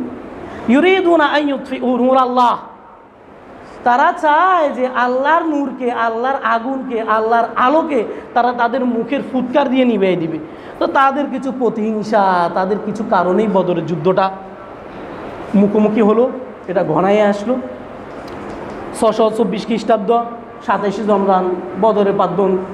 ইউরিদুনা আন ইউতফিউ নূরাল্লাহ, তারা চায় যে আল্লাহর নূরকে, আল্লাহর আগুনকে, আল্লাহর আলোকে তারা তাদের মুখের ফুৎকার দিয়ে নিভিয়ে দিবে। তো তাদের কিছু প্রতিহিংসা, তাদের কিছু কারণেই বদরের যুদ্ধটা মুখোমুখি হলো, এটা ঘনাইয়ে আসলো। 624 খ্রিস্টাব্দ 27 রমজান বদরের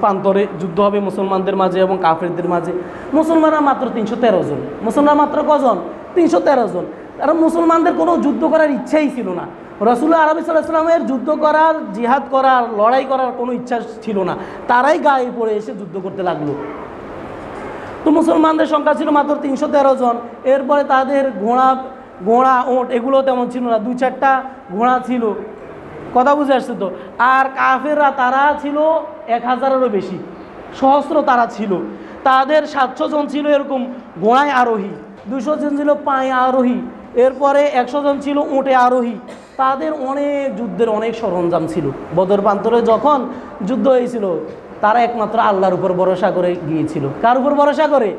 প্রান্তরে যুদ্ধ হবে মুসলমানদের মাঝে এবং কাফেরদের মাঝে। মুসলমানরা মাত্র 313 জন। মুসলমান মাত্র কজন? 313 জন। কারণ মুসলমানদের কোনো যুদ্ধ করার ইচ্ছাই ছিল না। রাসূল আরবি সাল্লাল্লাহু আলাইহি ওয়াসাল্লামের যুদ্ধ করার, জিহাদ করার, লড়াই করার কোনো ইচ্ছা ছিল না, তারাই গায়ে পড়ে এসে যুদ্ধ করতে লাগলো। তো মুসলমানদের সংখ্যা ছিল মাত্র 313 জন। এরপরে তাদের ঘোড়া ওট এগুলো তেমন ছিল না, 2-4টা ঘোড়া ছিল। কথা বুঝে আসছে তো? আর কাফেররা তারা ছিল 1000-এরও বেশি, সহস্র তারা ছিল। তাদের 700 জন ছিল এরকম ঘোড়ায় আরোহী, 200 জন ছিল পায়ে আরোহী, এরপরে 100 জন ছিল উটে আরোহী, তাদের অনেক যুদ্ধের অনেক সরঞ্জাম ছিল। বদর প্রান্তরে যখন যুদ্ধ হয়েছিল তারা একমাত্র আল্লাহর উপর ভরসা করে গিয়েছিল। কার উপর ভরসা করে?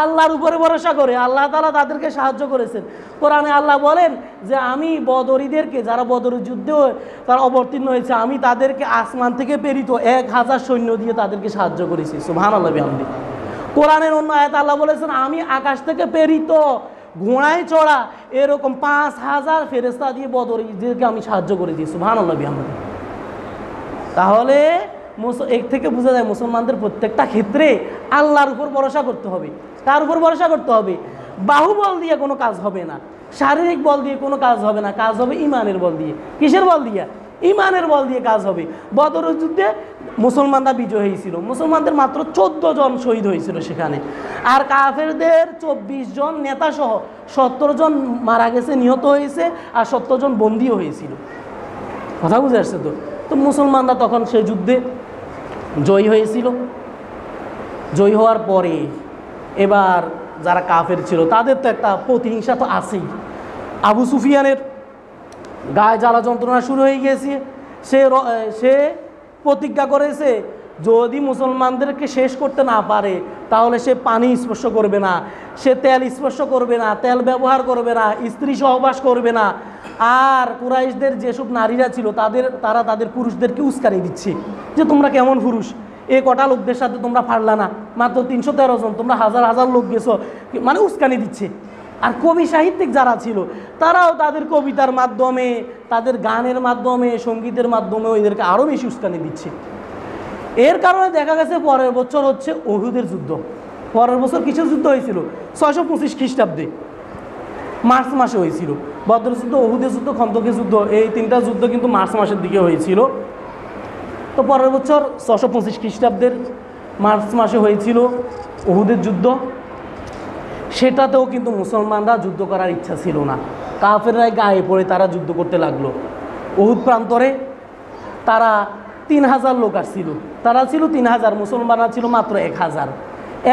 আল্লাহর উপরে ভরসা করে। আল্লাহ তাআলা তাদেরকে সাহায্য করেছেন। কোরআনে আল্লাহ বলেন যে আমি বদরীদেরকে, যারা বদরের যুদ্ধে তারা অবতীর্ণ হয়েছে, আমি তাদেরকে আসমান থেকে প্রেরিত 1000 সৈন্য দিয়ে তাদেরকে সাহায্য করেছি। সুবহানাল্লাহ বিহামদি। কোরআনের অন্য আয়াতে আল্লাহ বলেছেন আমি আকাশ থেকে প্রেরিত ঘোড়ায় চড়া এরকম 5000 ফেরেশতা দিয়ে বদরীদেরকে আমি সাহায্য করেছি। সুবহানাল্লাহ বিহামদি। তাহলে এর থেকে বোঝা যায় মুসলমানদের প্রত্যেকটা ক্ষেত্রে আল্লাহর উপর ভরসা করতে হবে। কার উপর ভরসা করতে হবে? বাহুবল দিয়ে কোনো কাজ হবে না, শারীরিক বল দিয়ে কোনো কাজ হবে না, কাজ হবে ইমানের বল দিয়ে। কিসের বল দিয়ে? ইমানের বল দিয়ে কাজ হবে। বদরের যুদ্ধে মুসলমানরা বিজয় হয়েছিল, মুসলমানদের মাত্র 14 জন শহীদ হয়েছিল সেখানে, আর কাফেরদের 24 জন নেতা সহ 70 জন মারা গেছে, নিহত হয়েছে, আর 70 জন বন্দীও হয়েছিল। কথা বুঝে আসছে তো? তো মুসলমানরা তখন সেই যুদ্ধে জয়ী হয়েছিল। জয়ী হওয়ার পরে এবার যারা কাফের ছিল তাদের তো একটা প্রতিহিংসা তো আছেই। আবু সুফিয়ানের গায়ে জ্বালা যন্ত্রণা শুরু হয়ে গিয়েছে। সে প্রতিজ্ঞা করেছে যদি মুসলমানদেরকে শেষ করতে না পারে তাহলে সে পানি স্পর্শ করবে না, সে তেল স্পর্শ করবে না, তেল ব্যবহার করবে না, স্ত্রী সহবাস করবে না। আর কুরাইশদের যেসব নারীরা ছিল তারা তাদের পুরুষদেরকে উস্কানি দিচ্ছে যে তোমরা কেমন পুরুষ, এই কটা লোকদের সাথে তোমরা পারলা না, মাত্র 313 জন, তোমরা হাজার হাজার লোক গেছো, মানে উস্কানি দিচ্ছে। আর কবি সাহিত্যিক যারা ছিল তারাও তাদের কবিতার মাধ্যমে, তাদের গানের মাধ্যমে, সঙ্গীতের মাধ্যমে ওইদেরকে আরও বেশি উস্কানি দিচ্ছে। এর কারণে দেখা গেছে পরের বছর হচ্ছে উহুদের যুদ্ধ। পরের বছর কিসের যুদ্ধ হয়েছিল? 625 খ্রিস্টাব্দে মার্চ মাসে হয়েছিল। বদর যুদ্ধ, উহুদের যুদ্ধ, খন্দকের যুদ্ধ, এই 3টা যুদ্ধ কিন্তু মার্চ মাসের দিকে হয়েছিল। তো পরের বছর 625 খ্রিস্টাব্দের মার্চ মাসে হয়েছিল উহুদের যুদ্ধ। সেটাতেও কিন্তু মুসলমানরা যুদ্ধ করার ইচ্ছা ছিল না, কাফেররাই গায়ে পড়ে তারা যুদ্ধ করতে লাগলো। উহুদ প্রান্তরে তারা 3000 লোক আসছিল, তারা ছিল 3000, মুসলমানরা ছিল মাত্র 1000।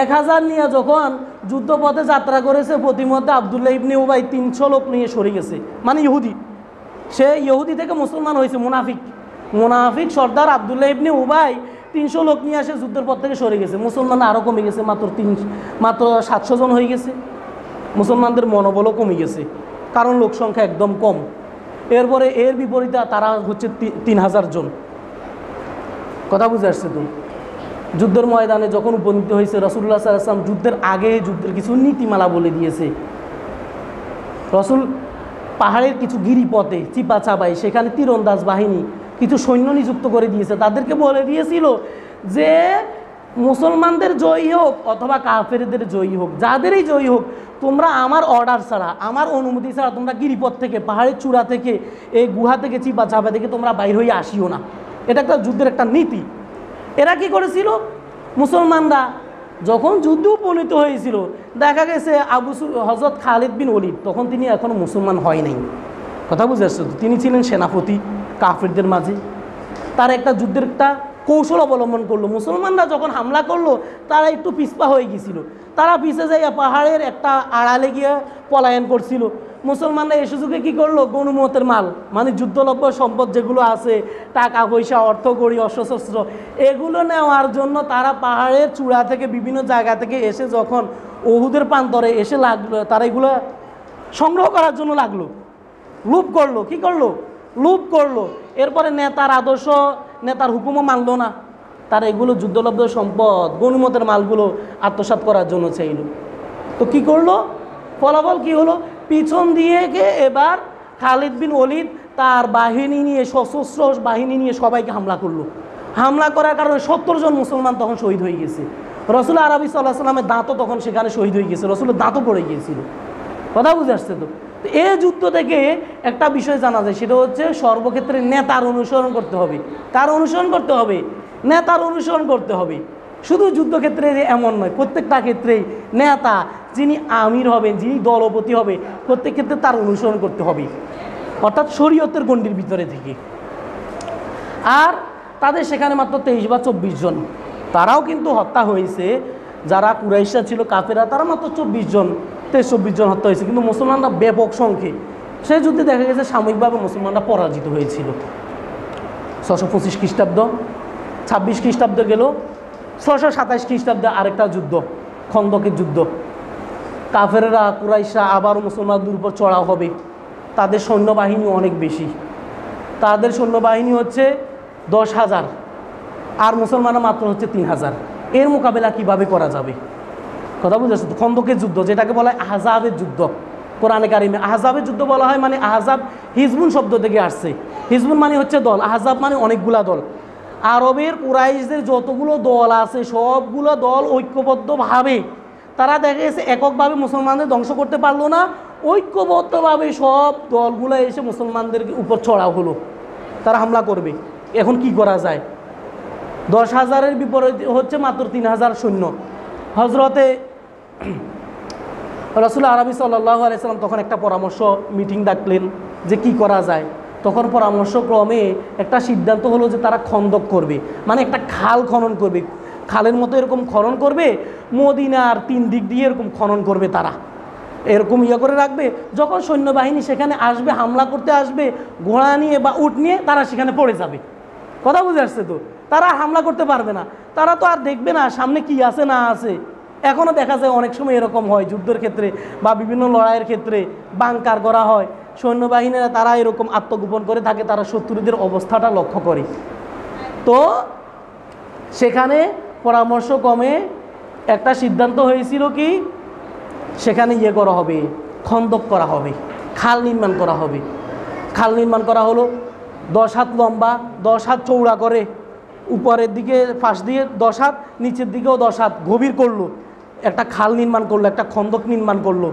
1000 নিয়ে যখন যুদ্ধপথে যাত্রা করেছে, প্রতিমধ্যে আব্দুল্লাহ ইবনে উবাই 300 লোক নিয়ে সরে গেছে, মানে ইহুদি। সে ইহুদি থেকে মুসলমান হয়েছে, মুনাফিক সর্দার আব্দুল্লাহ ইবনে উবাই 300 লোক নিয়ে আসে যুদ্ধের পর থেকে সরে গেছে। মুসলমানরা আরও কমে গেছে, মাত্র 700 জন হয়ে গেছে। মুসলমানদের মনোবলও কমে গেছে, কারণ লোক সংখ্যা একদম কম। এরপরে এর বিপরীতে তারা হচ্ছে 3000 জন। কথা বুঝে আসছে তো? যুদ্ধের ময়দানে যখন উপনীত হয়েছে, রাসূলুল্লাহ সাল্লাল্লাহু আলাইহি ওয়াসাল্লাম যুদ্ধের আগে যুদ্ধের কিছু নীতিমালা বলে দিয়েছে। রাসূল পাহাড়ের কিছু গিরিপথে চিপা চাপাই সেখানে তীরন্দাজ বাহিনী কিছু সৈন্য নিযুক্ত করে দিয়েছে। তাদেরকে বলে দিয়েছিল যে মুসলমানদের জয়ী হোক অথবা কাফেরদের জয়ী হোক, যাদেরই জয়ী হোক, তোমরা আমার অর্ডার ছাড়া, আমার অনুমতি ছাড়া তোমরা গিরিপথ থেকে, পাহাড়ের চূড়া থেকে, এই গুহা থেকে, চিপা চাপা থেকে তোমরা বাইর হয়ে আসিও না। এটা একটা যুদ্ধের একটা নীতি। এরা কি করেছিল? মুসলমানরা যখন যুদ্ধ উপনীত হয়েছিল, দেখা গেছে হযরত খালিদ বিন ওলীদ, তখন তিনি এখনও মুসলমান হয় নাই। কথা বুঝে আসছো তো? তিনি ছিলেন সেনাপতি কাফেরদের মাঝে। তার একটা যুদ্ধের একটা কৌশল অবলম্বন করলো। মুসলমানরা যখন হামলা করলো তারা একটু পিছপা হয়ে গিয়েছিল, তারা পিছে যাইয়া পাহাড়ের একটা আড়ালে গিয়ে পলায়ন করছিল। মুসলমানরা এই সুযোগে কী করলো? গণিমতের মাল, মানে যুদ্ধলব্য সম্পদ যেগুলো আছে, টাকা পয়সা, অর্থকড়ি, অস্ত্রশস্ত্র, এগুলো নেওয়ার জন্য তারা পাহাড়ের চূড়া থেকে বিভিন্ন জায়গা থেকে এসে যখন উহুদের প্রান্তরে এসে লাগলো, তারা এগুলো সংগ্রহ করার জন্য লাগলো, লুপ করলো। কি করলো? লুপ করলো। এরপরে নেতার আদর্শ, নেতার হুকুমও মানলো না, তারা এগুলো যুদ্ধলব্ধ সম্পদ, গণিমতের মালগুলো আত্মসাৎ করার জন্য চাইল। তো কি করলো? ফলাফল কি হলো? পিছন দিয়ে এবার খালিদ বিন ওলীদ তার বাহিনী নিয়ে, সশস্ত্র বাহিনী নিয়ে সবাইকে হামলা করলো। হামলা করার কারণে 70 জন মুসলমান তখন শহীদ হয়ে গেছে। রাসূল আরবি সাল্লাল্লাহু আলাইহি ওয়াসাল্লামের দাঁতও তখন সেখানে শহীদ হয়ে গেছে, রাসূলের দাঁতও পড়ে গিয়েছিল। কথা বুঝে আসছে তো? এই যুদ্ধ থেকে একটা বিষয় জানা যায়, সেটা হচ্ছে সর্বক্ষেত্রে নেতার অনুসরণ করতে হবে। কার অনুসরণ করতে হবে? নেতার অনুসরণ করতে হবে। শুধু যুদ্ধক্ষেত্রে যে এমন নয়, প্রত্যেকটা ক্ষেত্রেই নেতা যিনি আমির হবেন, যিনি দলপতি হবে, প্রত্যেক ক্ষেত্রে তার অনুসরণ করতে হবে, অর্থাৎ শরীয়তের গণ্ডির ভিতরে থেকে। আর তাদের সেখানে মাত্র 23 বা 24 জন, তারাও কিন্তু হত্যা হয়েছে। যারা কুরাইশা ছিল, কাফেরা, তারা মাত্র 24 জন, 23-24 জন হত্যা হয়েছে। কিন্তু মুসলমানরা ব্যাপক সংখ্যে সেই যুদ্ধে দেখা গেছে সাময়িকভাবে মুসলমানরা পরাজিত হয়েছিল। 625 খ্রিস্টাব্দ, 26 খ্রিস্টাব্দে গেল, 627 খ্রিস্টাব্দে আরেকটা যুদ্ধ, খন্দকের যুদ্ধ। কাফেররা কুরাইশরা আবারও মুসলমানদের উপর চড়াও হবে। তাদের সৈন্যবাহিনী অনেক বেশি, তাদের সৈন্যবাহিনী হচ্ছে 10,000 আর মুসলমানরা মাত্র হচ্ছে 3,000। এর মোকাবেলা কিভাবে করা যাবে? কথা বুঝেছো? খন্দকের যুদ্ধ, যেটাকে বলা হয় আহজাবের যুদ্ধ। কোরআনে কারিমে আহজাবের যুদ্ধ বলা হয়, মানে আহজাব হিজবুন শব্দ থেকে আসছে। হিজবুন মানে হচ্ছে দল, আহজাব মানে অনেকগুলা দল। আরবের কুরাইশদের যতগুলো দল আছে সবগুলো দল ঐক্যবদ্ধভাবে, তারা দেখা গেছে এককভাবে মুসলমানদের ধ্বংস করতে পারলো না, ঐক্যবদ্ধভাবে সব দলগুলো এসে মুসলমানদের উপর চড়াও হলো, তারা হামলা করবে। এখন কি করা যায়? 10,000-এর বিপরীতে হচ্ছে মাত্র 3,000 সৈন্য। হজরতে রাসূল আরবি সাল্লাল্লাহু আলাইহি সাল্লাম তখন একটা পরামর্শ মিটিং ডাকলেন যে কি করা যায়। তখন পরামর্শক্রমে একটা সিদ্ধান্ত হলো যে তারা খন্দক করবে, মানে একটা খাল খনন করবে, খালের মতো এরকম খনন করবে, মদিনার 3 দিক দিয়ে এরকম খনন করবে। তারা এরকম করে রাখবে, যখন সৈন্যবাহিনী সেখানে আসবে, হামলা করতে আসবে ঘোড়া নিয়ে বা উট নিয়ে, তারা সেখানে পড়ে যাবে। কথা বুঝে আসছে তো? তারা হামলা করতে পারবে না, তারা তো আর দেখবে না সামনে কি আছে না আছে। এখনও দেখা যায় অনেক সময় এরকম হয়, যুদ্ধের ক্ষেত্রে বা বিভিন্ন লড়াইয়ের ক্ষেত্রে বাংকার করা হয়, সৈন্যবাহিনীরা তারা এরকম আত্মগোপন করে থাকে, তারা শত্রুদের অবস্থাটা লক্ষ্য করে। তো সেখানে পরামর্শক্রমে একটা সিদ্ধান্ত হয়েছিল কি, সেখানে করা হবে, খন্দক করা হবে, খাল নির্মাণ করা হবে। খাল নির্মাণ করা হলো 10 হাত লম্বা, 10 হাত চৌড়া করে, উপরের দিকে পাশ দিয়ে 10 হাত, নিচের দিকেও 10 হাত গভীর করলো, একটা খাল নির্মাণ করলো, একটা খন্দক নির্মাণ করলো।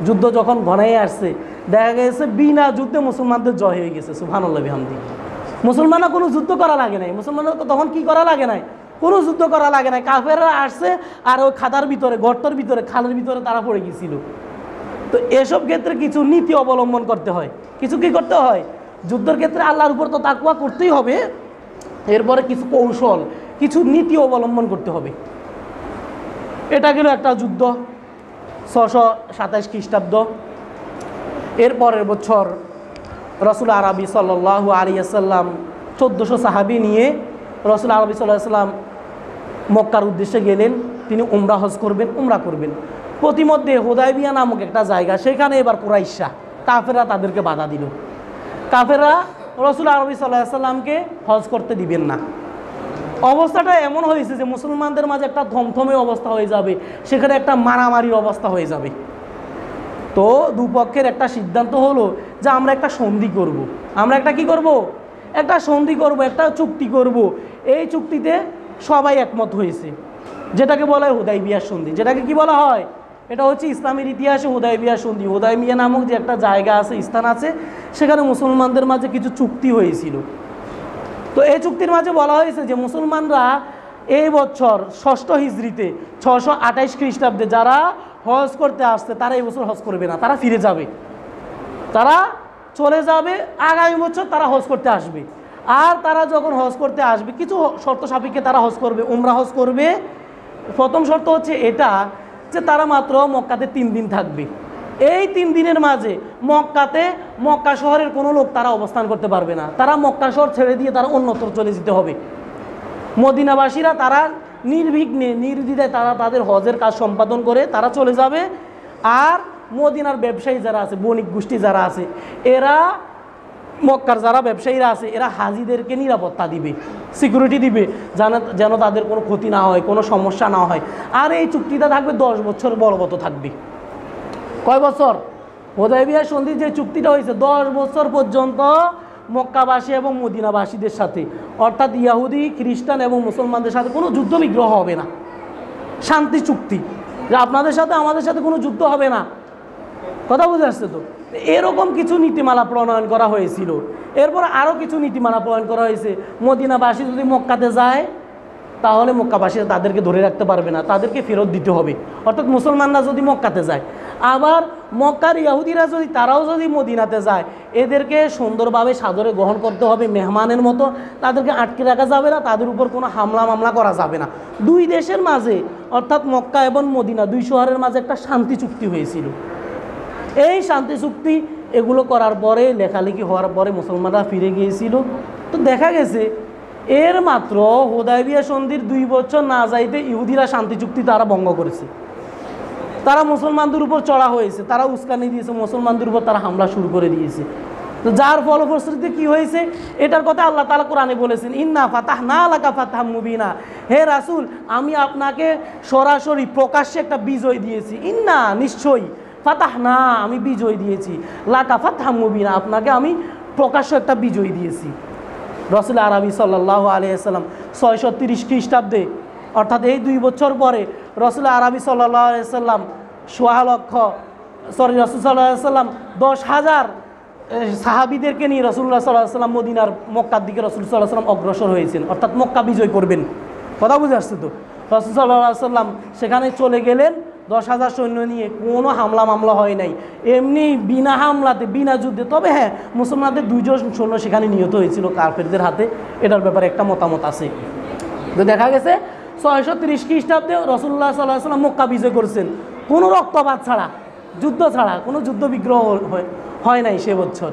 যুদ্ধ যখন ঘনাইয়ে আসছে, দেখা গেছে বিনা যুদ্ধে মুসলমানদের জয় হয়ে গেছে। সুবহানাল্লাহ বিহামদি। মুসলমানরা কোনো যুদ্ধ করা লাগে নাই, মুসলমানরা তখন কি করা লাগে নাই, কোনো যুদ্ধ করা লাগে নাই। কাফেররা আসছে আর ওই খাদার ভিতরে, গর্তর ভিতরে, খালের ভিতরে তারা পড়ে গিয়েছিল। তো এসব ক্ষেত্রে কিছু নীতি অবলম্বন করতে হয়, কিছু কি করতে হয়, যুদ্ধের ক্ষেত্রে আল্লাহর উপর তো তাকওয়া করতেই হবে, এরপরে কিছু কৌশল, কিছু নীতি অবলম্বন করতে হবে। এটা গেল একটা যুদ্ধ, 627 খ্রিস্টাব্দ। এর পরের বছর রাসূল আরবি সাল্লাল্লাহু আলাইহি ওয়াসাল্লাম 1400 সাহাবী নিয়ে রাসূল আরবি সাল্লাল্লাহু আলাইহি ওয়াসাল্লাম মক্কার উদ্দেশ্যে গেলেন। তিনি উমরা হজ করবেন, উমরা করবেন। প্রতিমধ্যে হুদায়বিয়া নামক একটা জায়গা, সেখানে এবার কুরাইশরা, কাফেররা তাদেরকে বাধা দিল। কাফেররা রাসূল আরবি সাল্লাল্লাহু আলাইহি ওয়াসাল্লামকে হজ করতে দিবেন না। অবস্থাটা এমন হয়েছে যে মুসলমানদের মাঝে একটা থমথমে অবস্থা হয়ে যাবে, সেখানে একটা মারামারির অবস্থা হয়ে যাবে। তো দুপক্ষের একটা সিদ্ধান্ত হলো যে আমরা একটা সন্ধি করব। আমরা একটা কি করব? একটা সন্ধি করব, একটা চুক্তি করব। এই চুক্তিতে সবাই একমত হয়েছে, যেটাকে বলা হয় হুদায়বিয়ার সন্ধি। যেটাকে কি বলা হয়? এটা হচ্ছে ইসলামের ইতিহাসে হুদায়বিয়ার সন্ধি। হুদায়বিয়া নামক যে একটা জায়গা আছে, স্থান আছে, সেখানে মুসলমানদের মাঝে কিছু চুক্তি হয়েছিল। তো এই চুক্তির মাঝে বলা হয়েছে যে মুসলমানরা এই বছর 6ষ্ঠ হিজরিতে 628 খ্রিস্টাব্দে যারা হজ করতে আসছে, তারা এই বছর হজ করবে না, তারা ফিরে যাবে, তারা চলে যাবে। আগামী বছর তারা হজ করতে আসবে। আর তারা যখন হজ করতে আসবে, কিছু শর্ত সাপেক্ষে তারা হজ করবে, উমরা হজ করবে। প্রথম শর্ত হচ্ছে এটা যে তারা মাত্র মক্কাতে 3 দিন থাকবে। এই 3 দিনের মাঝে মক্কা শহরের কোনো লোক তারা অবস্থান করতে পারবে না। তারা মক্কা শহর ছেড়ে দিয়ে তারা অন্যত্র চলে যেতে হবে। মদিনাবাসীরা তারা নির্বিঘ্নে নির্দ্বিধায় তারা তাদের হজের কাজ সম্পাদন করে তারা চলে যাবে। আর মদিনার ব্যবসায়ী যারা আছে, বণিক গোষ্ঠী যারা আছে, এরা মক্কার যারা ব্যবসায়ীরা আছে, এরা হাজিদেরকে নিরাপত্তা দিবে, সিকিউরিটি দিবে, যেন তাদের কোনো ক্ষতি না হয়, কোনো সমস্যা না হয়। আর এই চুক্তিটা থাকবে 10 বছর বলবৎ থাকবে। কয় বছর? হুদায়বিয়ার সন্ধির যে চুক্তিটা হয়েছে, 10 বছর পর্যন্ত মক্কাবাসী এবং মদিনাবাসীদের সাথে, অর্থাৎ ইহুদি, খ্রিস্টান এবং মুসলমানদের সাথে কোনো যুদ্ধ বিগ্রহ হবে না। শান্তি চুক্তি, যে আপনাদের সাথে আমাদের সাথে কোনো যুদ্ধ হবে না। কথা বুঝে আসছে তো? এরকম কিছু নীতিমালা প্রণয়ন করা হয়েছিল। এরপর আরও কিছু নীতিমালা প্রণয়ন করা হয়েছে। মদিনাবাসী যদি মক্কাতে যায়, তাহলে মক্কাবাসীরা তাদেরকে ধরে রাখতে পারবে না, তাদেরকে ফেরত দিতে হবে। অর্থাৎ মুসলমানরা যদি মক্কাতে যায়, আবার মক্কার ইহুদিরা যদি তারাও যদি মদিনাতে যায়, এদেরকে সুন্দরভাবে সাদরে গ্রহণ করতে হবে, মেহমানের মতো। তাদেরকে আটকে রাখা যাবে না, তাদের উপর কোনো হামলা মামলা করা যাবে না। দুই দেশের মাঝে, অর্থাৎ মক্কা এবং মদিনা, দুই শহরের মাঝে একটা শান্তি চুক্তি হয়েছিল। এই শান্তি চুক্তি এগুলো করার পরে লেখালেখি হওয়ার পরে মুসলমানরা ফিরে গিয়েছিল। তো দেখা গেছে এর মাত্র হুদায়বিয়া সন্ধির 2 বছর না যাইতে ইহুদিরা শান্তি চুক্তি তারা ভঙ্গ করেছে। তারা মুসলমানদের উপর চড়া হয়েছে, তারা উস্কানি দিয়েছে, মুসলমানদের উপর তারা হামলা শুরু করে দিয়েছে। তো যার ফলশ্রুতিতে কি হয়েছে এটার কথা আল্লাহ তাআলা কোরআনে বলেছেন, ইন্না ফাতাহনা লাকা ফাতহাম মুবিনা, হে রাসূল আমি আপনাকে সরাসরি প্রকাশ্যে একটা বিজয় দিয়েছি। ইন্না নিশ্চয়ই, ফাতাহনা আমি বিজয় দিয়েছি, লাকা ফাতহাম মুবিনা আপনাকে আমি প্রকাশ্য একটা বিজয় দিয়েছি। রাসূল আরবি সাল্লাল্লাহু আলাইহি ওয়াসাল্লাম 630 খ্রিস্টাব্দে অর্থাৎ এই 2 বছর পরে রাসূল আরবি সাল্লাল্লাহু আলাইহি ওয়াসাল্লাম রাসূল সাল্লাল্লাহু আলাইহি ওয়াসাল্লাম 10,000 সাহাবীদেরকে নিয়ে রাসূলুল্লাহ সাল্লাল্লাহু আলাইহি ওয়াসাল্লাম মদিনার মক্কার দিকে রাসূল সাল্লাল্লাহু আলাইহি ওয়াসাল্লাম অগ্রসর হয়েছেন, অর্থাৎ মক্কা বিজয় করবেন। কথা বুঝে আসছে তো? রাসূল সাল্লাল্লাহু আলাইহি ওয়াসাল্লাম সেখানে চলে গেলেন 10,000 সৈন্য নিয়ে, কোনো হামলা মামলা হয় নাই, এমনি বিনা হামলাতে বিনা যুদ্ধে। তবে হ্যাঁ, মুসলমানদের 2 জন সৈন্য সেখানে নিহত হয়েছিল কাফেরদের হাতে, এটার ব্যাপারে একটা মতামত আছে। তো দেখা গেছে 630 খ্রিস্টাব্দে রাসূলুল্লাহ সাল্লাল্লাহু আলাইহি ওয়াসাল্লাম মক্কা বিজয় করেছেন কোনো রক্তপাত ছাড়া, যুদ্ধ ছাড়া, কোনো যুদ্ধ বিগ্রহ হয় নাই সে বছর।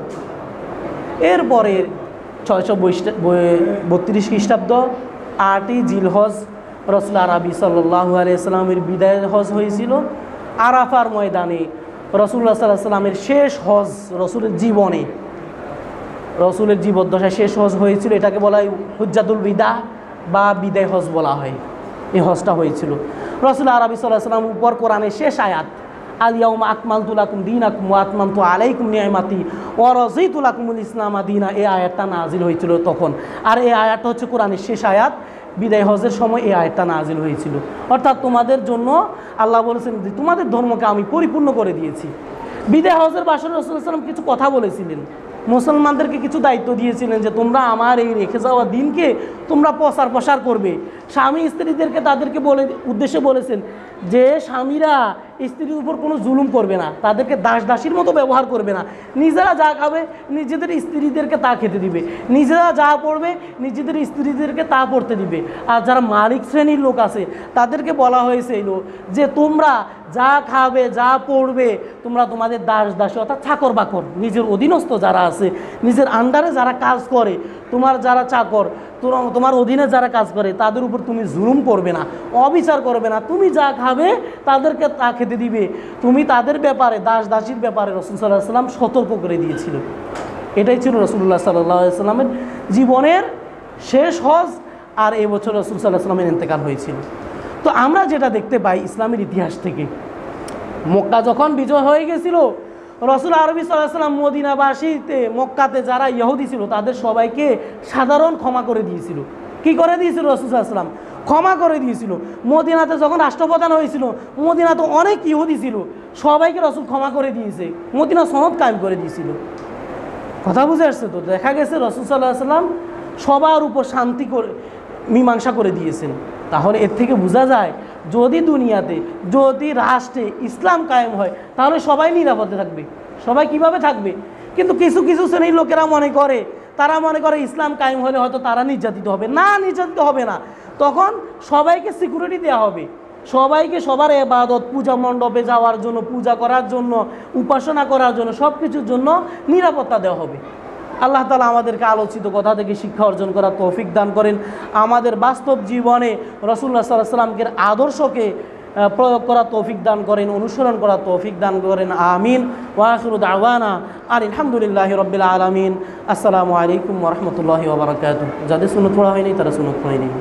এরপরে 632 খ্রিস্টাব্দ 8ই জিলহজ রাসূল আরবি সাল্লাল্লাহু আলাইহি ওয়াসাল্লামের বিদায় হজ হয়েছিল। আরাফার ময়দানে রাসূলুল্লাহ সাল্লাল্লাহু আলাইহি ওয়াসাল্লামের শেষ হজ, রাসূলের জীবনে, রাসূলের জীবদ্দশায় শেষ হজ হয়েছিল। এটাকে বলা হয় হুজ্জাতুল বিদা বা বিদায় হজ বলা হয়। এই হজটা হয়েছিল। রাসূল আরবি সাল্লাল্লাহু আলাইহি ওয়াসাল্লাম উপর কোরআনের শেষ আয়াত, আল ইয়াউমা আকমালতু লাকুম দীনাকুম ওয়া আতমামতু আলাইকুম নি'মাতি ওয়া রাযীতু লাকুমুল ইসলামা দীনা, এই আয়াতটা নাজিল হয়েছিল তখন। আর এই আয়াতটা হচ্ছে কোরআনের শেষ আয়াত, বিদায় হজের সময় এই আয়াতটা নাজিল হয়েছিল। অর্থাৎ তোমাদের জন্য আল্লাহ বলেছেন যে তোমাদের ধর্মকে আমি পরিপূর্ণ করে দিয়েছি। বিদায় হজের বাসনে রাসূল সাল্লাল্লাহু আলাইহি ওয়াসাল্লাম কিছু কথা বলেছিলেন, মুসলমানদেরকে কিছু দায়িত্ব দিয়েছিলেন যে তোমরা আমার এই রেখে যাওয়া দিনকে তোমরা প্রসার করবে। স্বামী স্ত্রীদেরকে তাদেরকে উদ্দেশ্যে বলেছেন যে স্বামীরা স্ত্রীর উপর কোনো জুলুম করবে না, তাদেরকে দাসীর মতো ব্যবহার করবে না, নিজেরা যা খাবে নিজেদের স্ত্রীদেরকে তা খেতে দিবে, নিজেরা যা পড়বে নিজেদের স্ত্রীদেরকে তা পড়তে দিবে। আর যারা মালিক শ্রেণীর লোক আছে তাদেরকে বলা হয়েছিল যে তোমরা যা খাবে যা পড়বে তোমরা তোমাদের দাসী অর্থাৎ চাকর বাকর, নিজের অধীনস্থ যারা আছে, নিজের আন্ডারে যারা কাজ করে, তোমার যারা চাকর, তোমার অধীনে যারা কাজ করে তাদের উপর তুমি জুলুম করবে না, অবিচার করবে না, তুমি যা খাবে তাদেরকে তা খেতে দিবে। তুমি তাদের ব্যাপারে দাসীর ব্যাপারে রাসূল সাল্লাল্লাহু আলাইহি ওয়াসাল্লাম সতর্ক করে দিয়েছিল। এটাই ছিল রাসূলুল্লাহ সাল্লাল্লাহু আলাইহি ওয়াসাল্লামের জীবনের শেষ হজ। আর এই বছর রাসূল সাল্লাল্লাহু আলাইহি ওয়াসাল্লামের ইন্তেকাল হয়েছিল। তো আমরা যেটা দেখতে পাই ইসলামের ইতিহাস থেকে, মক্কা যখন বিজয় হয়ে গেছিল রাসূল আরবি সাল্লাল্লাহু আলাইহি ওয়াসাল্লাম মদিনাবাসীতে মক্কাতে যারা ইহুদি ছিল তাদের সবাইকে সাধারণ ক্ষমা করে দিয়েছিল। কি করে দিয়েছিল রাসূল সাল্লাল্লাহু আলাইহি ওয়াসাল্লাম? ক্ষমা করে দিয়েছিল। মদিনাতে যখন রাষ্ট্রপ্রধান হয়েছিল মদিনাতে অনেক ইহুদি ছিল, সবাইকে রাসূল ক্ষমা করে দিয়েছে, মদিনা সনদ কায়েম করে দিয়েছিল। কথা বুঝে আসছে তো? দেখা গেছে রাসূল সাল্লাল্লাহু আলাইহি ওয়াসাল্লাম সবার উপর শান্তি করে মীমাংসা করে দিয়েছেন। তাহলে এর থেকে বোঝা যায় যদি দুনিয়াতে যদি রাষ্ট্রে ইসলাম কায়েম হয় তাহলে সবাই নিরাপদে থাকবে। সবাই কিভাবে থাকবে? কিন্তু কিছু কিছু শ্রেণীর লোকেরা তারা মনে করে ইসলাম কায়েম হলে হয়তো তারা নির্যাতিত হবে। না, নির্যাতিত হবে না। তখন সবাইকে সিকিউরিটি দেওয়া হবে, সবাইকে সবার ইবাদত, পূজা মণ্ডপে যাওয়ার জন্য, পূজা করার জন্য, উপাসনা করার জন্য, সব কিছুর জন্য নিরাপত্তা দেওয়া হবে। আল্লাহ তাআলা আমাদেরকে আলোচিত কথা থেকে শিক্ষা অর্জন করার তৌফিক দান করেন, আমাদের বাস্তব জীবনে রাসূলুল্লাহ সাল্লাল্লাহু আলাইহি ওয়াসাল্লামের আদর্শকে প্রয়োগ করার তৌফিক দান করেন, অনুসরণ করার তৌফিক দান করেন। আমিন। ওয়া আখিরু দাওয়ানা আলহামদুলিল্লাহি রাব্বিল আলামিন। আসসালামু আলাইকুম ওয়া রাহমাতুল্লাহি ওয়া বারাকাতুহু। যাদের সুন্নত পড়া হয়নি তারা সুন্নত পড়ে নিন।